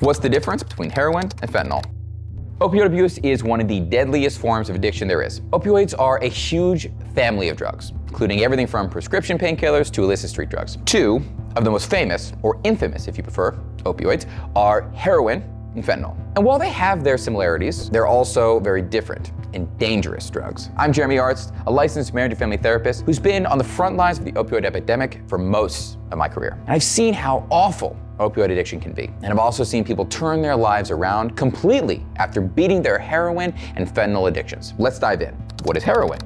What's the difference between heroin and fentanyl? Opioid abuse is one of the deadliest forms of addiction there is. Opioids are a huge family of drugs, including everything from prescription painkillers to illicit street drugs. Two of the most famous, or infamous if you prefer, opioids are heroin and fentanyl. And while they have their similarities, they're also very different and dangerous drugs. I'm Jeremy Arzt, a licensed marriage and family therapist who's been on the front lines of the opioid epidemic for most of my career. And I've seen how awful opioid addiction can be. And I've also seen people turn their lives around completely after beating their heroin and fentanyl addictions. Let's dive in. What is heroin?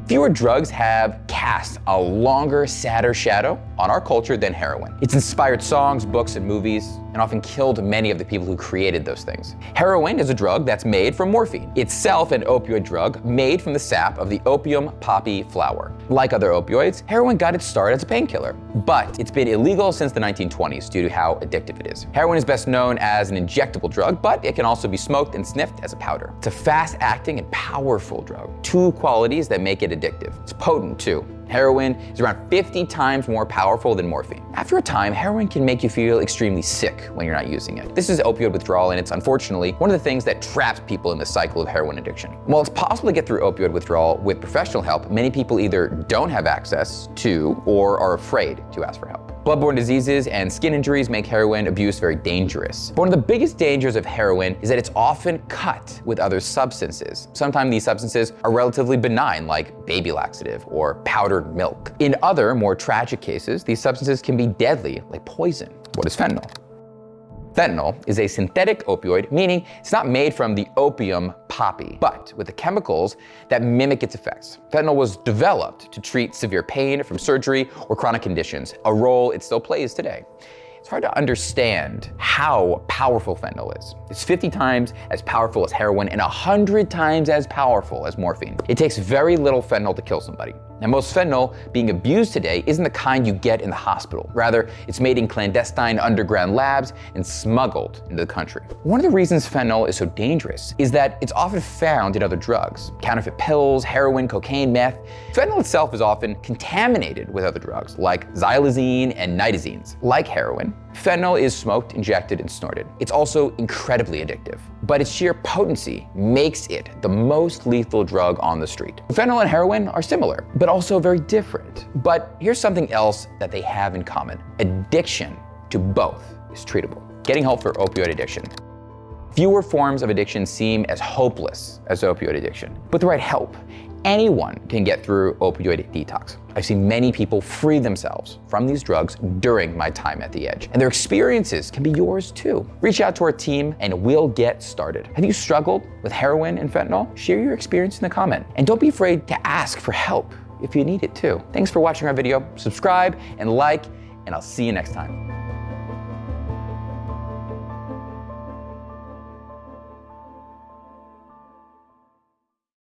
Fewer drugs have cast a longer, sadder shadow on our culture than heroin. It's inspired songs, books, and movies, and often killed many of the people who created those things. Heroin is a drug that's made from morphine, itself an opioid drug made from the sap of the opium poppy flower. Like other opioids, heroin got its start as a painkiller, but it's been illegal since the 1920s due to how addictive it is. Heroin is best known as an injectable drug, but it can also be smoked and sniffed as a powder. It's a fast-acting and powerful drug, two qualities that make it addictive. It's potent too. Heroin is around 50 times more powerful than morphine. After a time, heroin can make you feel extremely sick when you're not using it. This is opioid withdrawal, and it's unfortunately one of the things that traps people in the cycle of heroin addiction. While it's possible to get through opioid withdrawal with professional help, many people either don't have access to or are afraid to ask for help. Bloodborne diseases and skin injuries make heroin abuse very dangerous. But one of the biggest dangers of heroin is that it's often cut with other substances. Sometimes these substances are relatively benign, like baby laxative or powdered milk. In other, more tragic cases, these substances can be deadly, like poison. What is fentanyl? Fentanyl is a synthetic opioid, meaning it's not made from the opium poppy, but with the chemicals that mimic its effects. Fentanyl was developed to treat severe pain from surgery or chronic conditions, a role it still plays today. It's hard to understand how powerful fentanyl is. It's 50 times as powerful as heroin and 100 times as powerful as morphine. It takes very little fentanyl to kill somebody. Now, most fentanyl being abused today isn't the kind you get in the hospital. Rather, it's made in clandestine underground labs and smuggled into the country. One of the reasons fentanyl is so dangerous is that it's often found in other drugs. Counterfeit pills, heroin, cocaine, meth. Fentanyl itself is often contaminated with other drugs like xylazine and nitazenes. Like heroin, fentanyl is smoked, injected, and snorted. It's also incredibly addictive, but its sheer potency makes it the most lethal drug on the street. Fentanyl and heroin are similar, but also very different. But here's something else that they have in common. Addiction to both is treatable. Getting help for opioid addiction. Fewer forms of addiction seem as hopeless as opioid addiction. With the right help, anyone can get through opioid detox. I've seen many people free themselves from these drugs during my time at the edge, and their experiences can be yours too. Reach out to our team and we'll get started. Have you struggled with heroin and fentanyl? Share your experience in the comment, and don't be afraid to ask for help if you need it too. Thanks for watching our video. Subscribe and like, and I'll see you next time.